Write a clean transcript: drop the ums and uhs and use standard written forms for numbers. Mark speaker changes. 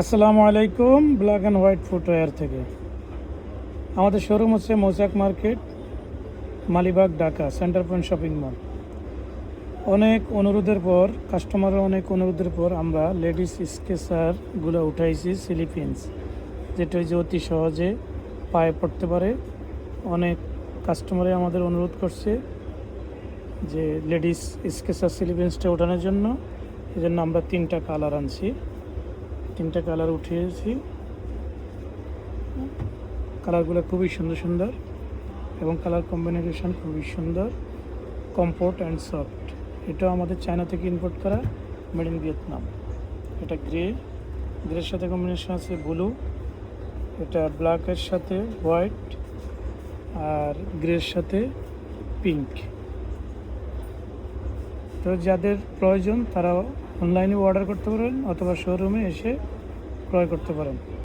Speaker 1: আসসালামু আলাইকুম। Black and white footwear থেকে আমাদের শোরুম হচ্ছে মৌচাক market, Malibagh, Dhaka, centre point shopping mall. কাস্টমারের অনেক অনুরোধের পর আমরা লেডিস স্কেচারগুলো উঠাইছি সিলিপিন্স, যেটা হচ্ছে অতি সহজে পায়ে পড়তে পারে। অনেক কাস্টমারে আমাদের অনুরোধ করছে যে লেডিস স্কেচার সিলিপিন্সটা ওঠানোর জন্য। এই জন্য আমরা 3টা কালার আনছি, 3টা কালার উঠিয়েছি। কালারগুলো খুবই সুন্দর সুন্দর এবং কালার কম্বিনেশন খুবই সুন্দর, কমফোর্ট অ্যান্ড সফট। এটাও আমাদের চায়না থেকে ইম্পোর্ট করা, মেড ইন ভিয়েতনাম। এটা গ্রের সাথে কম্বিনেশন আছে ব্লু, এটা ব্ল্যাকের সাথে হোয়াইট, আর গ্রের সাথে পিঙ্ক। তো যাদের প্রয়োজন তারা অনলাইনে অর্ডার করতে পারেন অথবা শোরুমে এসে ক্রয় করতে পারেন।